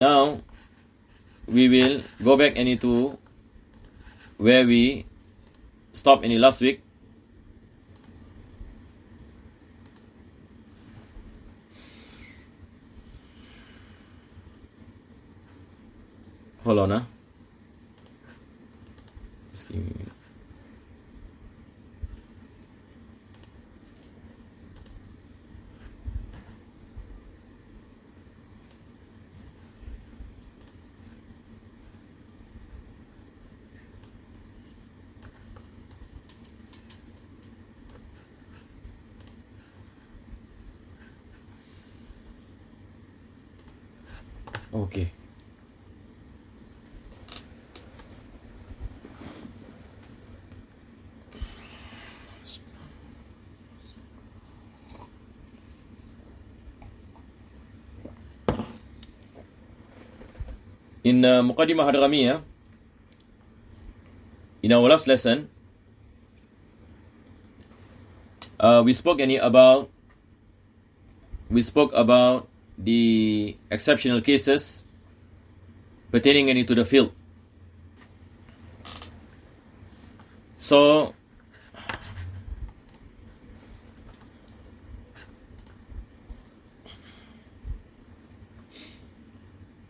Now we will go back to where we stopped last week. Hold on, Just give me a minute. Okay. In Muqaddimah Hadramiyyah, in our last lesson, we spoke about the exceptional cases pertaining to the field. So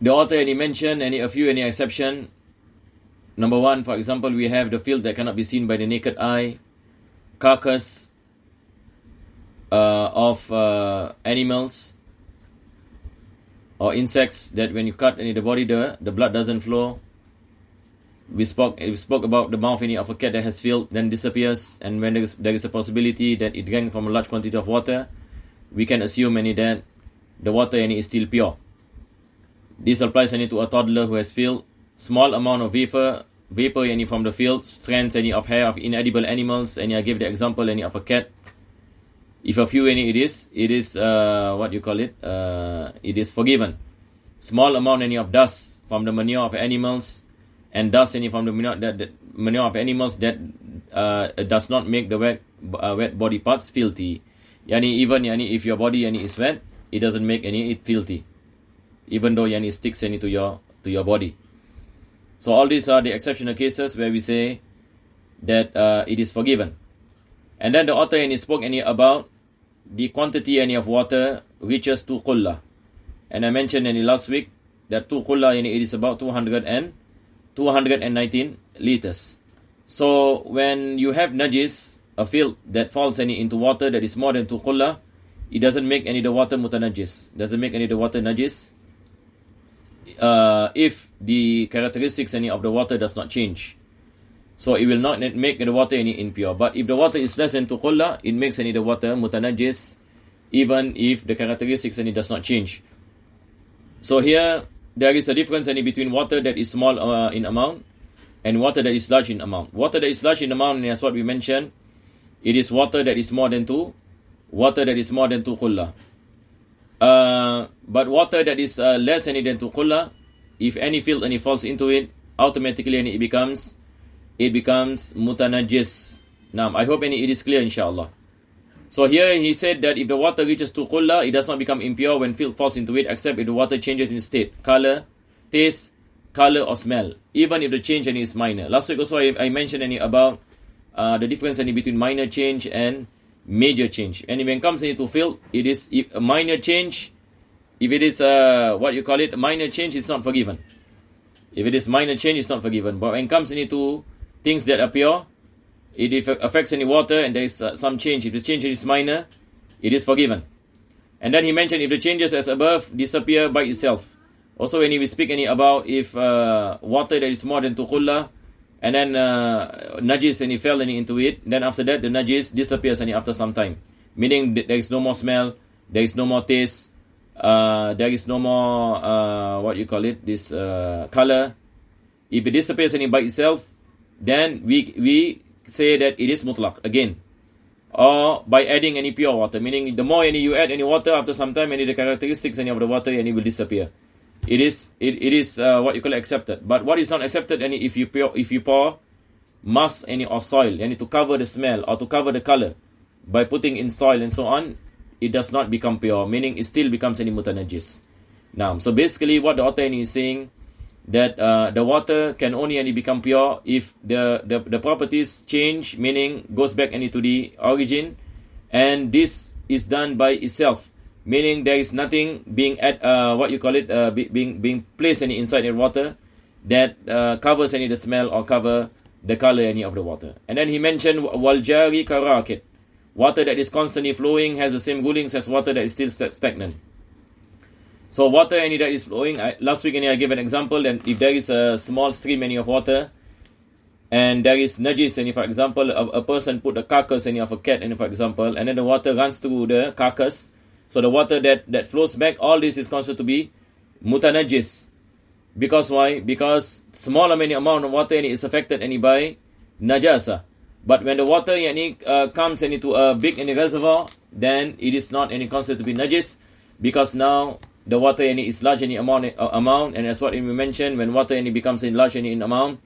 the author mentioned a few exception. Number one, for example, we have the field that cannot be seen by the naked eye, carcass of animals or insects that when you cut the body, the blood doesn't flow. We spoke about the mouth of a cat that has filled, then disappears, and when there is a possibility that it drank from a large quantity of water, we can assume that the water is still pure. This applies to a toddler who has filled small amount of vapor from the field, strands of hair of inedible animals, and I give the example of a cat. If a few it is it is forgiven. Small amount of dust from the manure of animals, and dust from the manure of animals that does not make the wet body parts filthy. Even if your body is wet, it doesn't make it filthy, even though it sticks to your body. So all these are the exceptional cases where we say that it is forgiven. And then the author spoke about the quantity of water reaches 2 qullah. And I mentioned last week that 2 qullah it is about 219 liters. So when you have najis, a filth that falls into water that is more than 2 qullah, it doesn't make the water mutanajis. Doesn't make the water najis if the characteristics of the water does not change. So it will not make the water impure. But if the water is less than 2 qullah, it makes the water mutanajis, even if the characteristics does not change. So here there is a difference between water that is small in amount and water that is large in amount. Water that is large in amount, as what we mentioned, it is water that is more than 2 qullah. But water that is less than 2 qullah, if any filth falls into it, automatically it becomes mutanajis. Now, I hope it is clear, inshallah. So here he said that if the water reaches 2 qullah, it does not become impure when filth falls into it, except if the water changes in state, color, taste, color or smell, even if the change is minor. Last week also I mentioned about the difference between minor change and major change. And when it comes into filth, it is a minor change. If it is a minor change, it's not forgiven. If it is minor change, it's not forgiven. But when it comes into things that are pure, it affects water and there is some change. If the change is minor, it is forgiven. And then he mentioned if the changes as above disappear by itself. Also when we speak about if water that is more than 2 qullah, and then najis fell into it, then after that the najis disappears after some time. Meaning there is no more smell, there is no more taste, there is no more color. If it disappears by itself, then we say that it is mutlaq again. Or by adding any pure water, meaning the more you add any water, after some time the characteristics of the water will disappear. It is accepted. But what is not accepted if you pour musk or soil to cover the smell or to cover the color by putting in soil and so on, it does not become pure, meaning it still becomes mutanajis. Now, so basically what the author is saying, that the water can only become pure if the properties change, meaning goes back to the origin, and this is done by itself, meaning there is nothing being being placed inside the water that covers the smell or cover the color of the water. And then he mentioned waljari karakit, water that is constantly flowing has the same rulings as water that is still stagnant. So water that is flowing, last week I gave an example, and if there is a small stream of water and there is najis, and for example a person put a carcass of a cat, and for example, and then the water runs through the carcass, so the water that flows back, all this is considered to be mutanajis. Because why? Because small amount of water is affected by najasa. But when the water comes into a big reservoir, then it is not considered to be najis, because now the water is large amount, and as what we mentioned, when water becomes large in amount,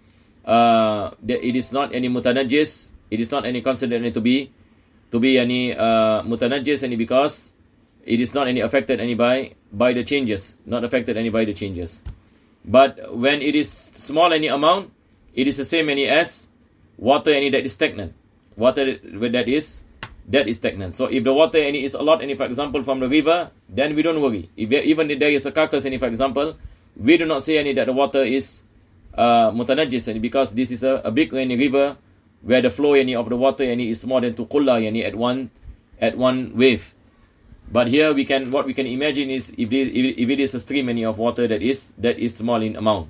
it is not any mutanajis. It is not considered to be mutanajis, because it is not affected by the changes, not affected by the changes. But when it is small amount, it is the same as water that is stagnant. Water that is stagnant. So if the water is a lot, for example, from the river, then we don't worry. Even if there is a carcass, for example, we do not say that the water is mutanajis, because this is a big river where the flow of the water is more than 2 qulla at one wave. But here what we can imagine is if it is a stream of water that is small in amount.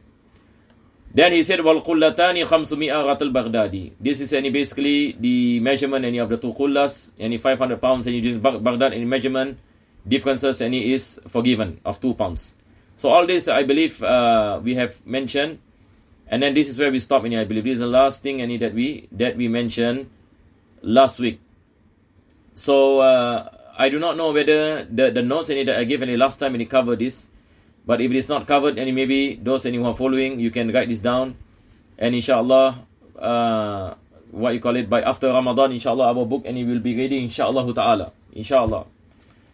Then he said, wal qullatani 500 ratal Baghdadi. This is basically the measurement of the 2 qullas, 500 pounds, and using Baghdad, any measurement differences is forgiven of 2 pounds. So all this I believe we have mentioned, and then this is where we stop. I believe this is the last thing that we mentioned last week. So I do not know whether the notes that I gave last time cover this. But if it is not covered, and maybe those who are following, you can write this down. And inshallah, by after Ramadan, inshallah, our book and it will be ready, inshallah ta'ala. Inshallah.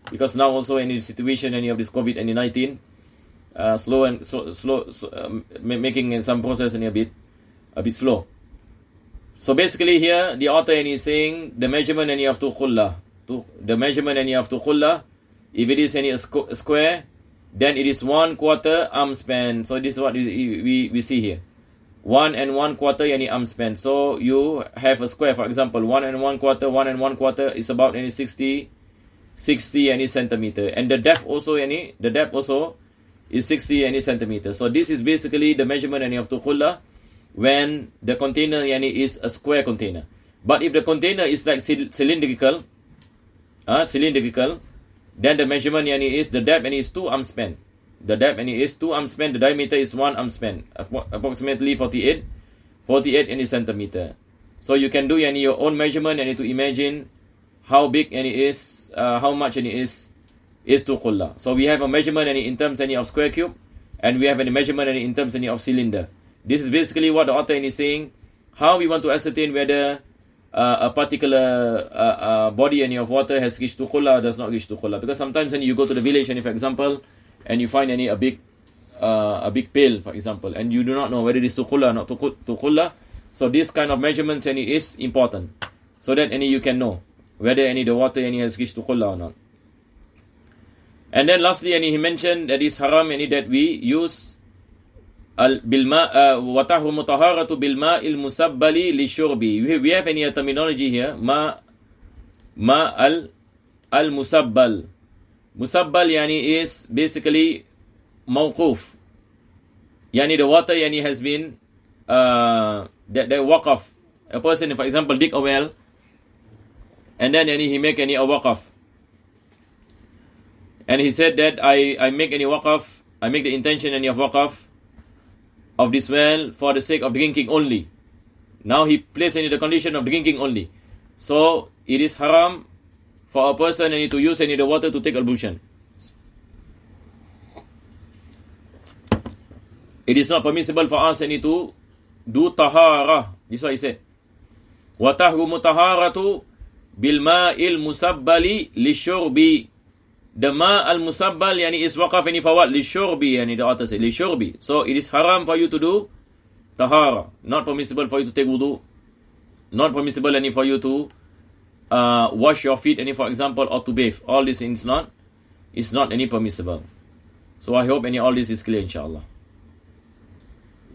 Because now also in the situation of this COVID-19, making some process a bit slow. So basically here, the author is saying the measurement of 2 qulla. The measurement of 2 qulla, if it is a square, then it is 1/4 arm span. So this is what we see here. 1 1/4 arm span. So you have a square, for example, 1 1/4 is about 60 centimeter. And the depth also is 60 centimeter. So this is basically the measurement of 2 qulla when the container is a square container. But if the container is like cylindrical, then the measurement is the depth is 2 arm span. The depth is 2 arm span. The diameter is 1 arm span, approximately 48 centimeter. So you can do your own measurement to imagine how big it is, how much it is 2 qulla. So we have a measurement in terms of square cube, and we have a measurement in terms of cylinder. This is basically what the author is saying. How we want to ascertain whether a particular body of water has reached 2 qulla or does not reach 2 qulla. Because sometimes when you go to the village, for example, and you find a big pail, for example, and you do not know whether it is 2 qulla or not 2 qulla. So this kind of measurements is important, so that you can know whether the water has reached 2 qulla or not. And then lastly, he mentioned that it's haram that we use watahu mutaharatu bilma il musabbali li shurbi. We have any terminology here? Ma al musabbal. Musabbal is basically mawquf. The water has been that waqaf. A person, for example, dig a well, and then he make a waqaf. And he said that I make any waqaf, I make the intention of waqaf of this well for the sake of drinking only. Now he placed the condition of drinking only. So it is haram for a person to use the water to take ablution. It is not permissible for us to do tahara. This is what he said. وَتَحْرُمُ طَهَارَةُ بِالْمَاءِ الْمُسَبَّلِ لِلشُّرْبِ. the ma al-musabbal is waqaf for what? Lishurbi, the author said, lishurbi. So it is haram for you to do tahara. Not permissible for you to take wudu. Not permissible for you to wash your feet, for example, or to bathe. All this is not any permissible. So I hope all this is clear, inshallah.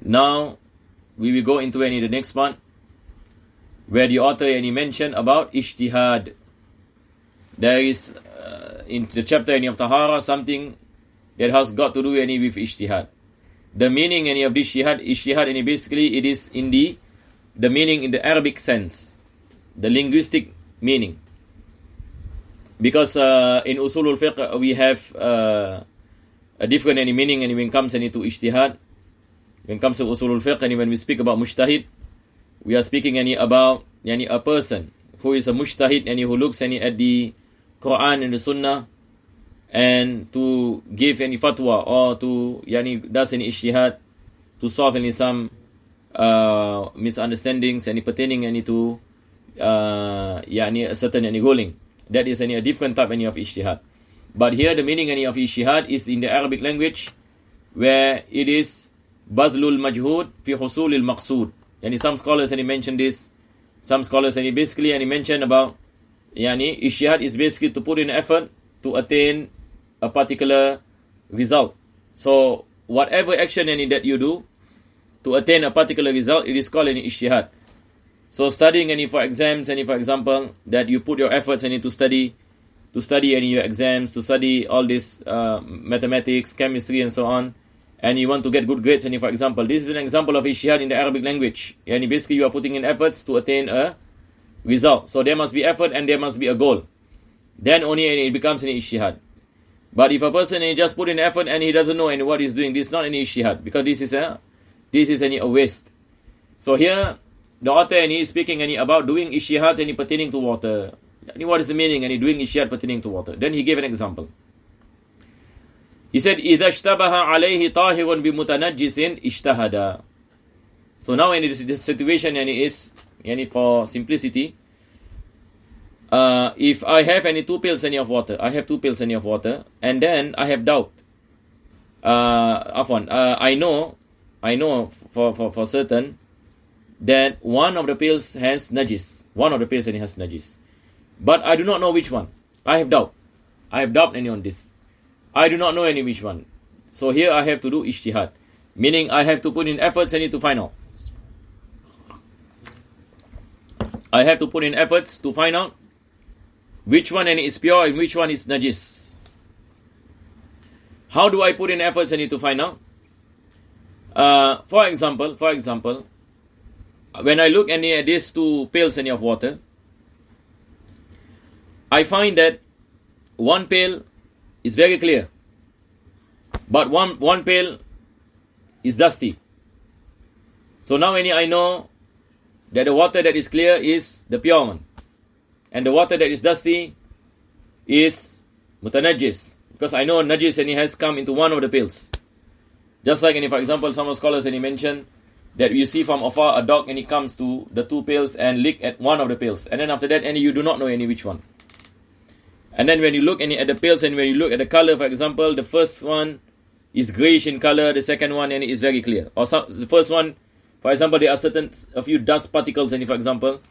Now we will go into the next part, where the author mentioned about ijtihad. There is in the chapter of Tahara something that has got to do with ijtihad. The meaning of this ijtihad basically it is in the meaning in the Arabic sense, the linguistic meaning. Because in usulul fiqh we have a different meaning when it comes to ijtihad. When it comes to usulul fiqh, and when we speak about mujtahid, we are speaking about a person who is a mujtahid and who looks at the Quran and the Sunnah and to give any fatwa or to does any ijtihad to solve some misunderstandings pertaining to a certain ruling. That is a different type of ijtihad. But here the meaning of ijtihad is in the Arabic language, where it is bazlul majhud fi husulil maqsood. Some scholars mention this. Some scholars basically mention about ijtihad is basically to put in effort to attain a particular result. So whatever action that you do to attain a particular result, it is called an ijtihad. So studying for exams, for example, that you put your efforts to study your exams, to study all this mathematics, chemistry and so on, and you want to get good grades, for example, this is an example of ijtihad in the Arabic language. Basically you are putting in efforts to attain a result. So there must be effort and there must be a goal. Then only it becomes an ijtihad. But if a person just put in effort and he doesn't know what he's doing, this is not an ijtihad, because this is a waste. So here the author is speaking about doing ijtihad pertaining to water. What is the meaning doing ijtihad pertaining to water? Then he gave an example. He said, إِذَا اشْتَبَهَ عَلَيْهِ طَاهِرٌ بِمُتَنَجِّسٍ اجْتَهَدَ. So now this situation is, for simplicity, if I have two pills of water, and then I have doubt. I know for certain that one of the pills has najis. But I do not know which one. I have doubt on this. I do not know which one. So here I have to do ijtihad. Meaning I have to put in efforts to find out. I have to put in efforts to find out which one is pure and which one is najis. How do I put in efforts to find out? For example, when I look at these two pails of water, I find that one pail is very clear, but one pail is dusty. So now I know that the water that is clear is the pure one, and the water that is dusty is mutanajjis, because I know najis has come into one of the pails. Just like for example, some scholars mention that you see from afar a dog and he comes to the two pails and lick at one of the pails, and then after that you do not know which one. And then when you look at the pails and when you look at the color, for example, the first one is grayish in color, the second one is very clear. Or the first one, for example, there are a few dust particles for example,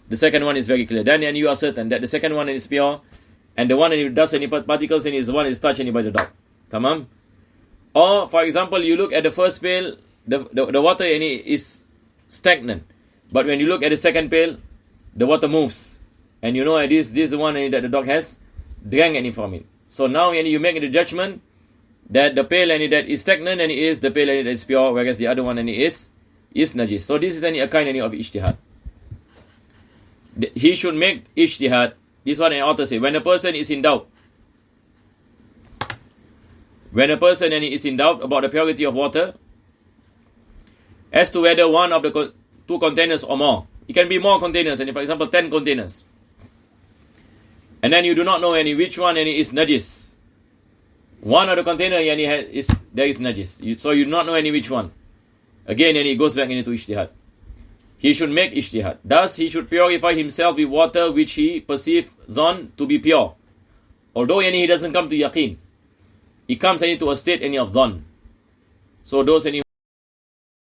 the second one is very clear. Then you are certain that the second one is pure, and the one with dust particles is the one is touched by the dog. Tamam? Or for example, you look at the first pail, the water is stagnant. But when you look at the second pail, the water moves. And this is the one that the dog has drank from it. So now you make the judgment that the pail that is stagnant is the pail that is pure, whereas the other one is najis. So this is a kind of ijtihad. He should make ijtihad. This is what an author say. When a person is in doubt about the purity of water, as to whether one of the two containers or more, it can be more containers, for example 10 containers, and then you do not know which one is najis. One of the container there is najis, so you do not know which one. Again, he goes back into ijtihad. He should make ijtihad. Thus, he should purify himself with water which he perceives on to be pure, Although he doesn't come to yaqeen, he comes to a state of dhann. So those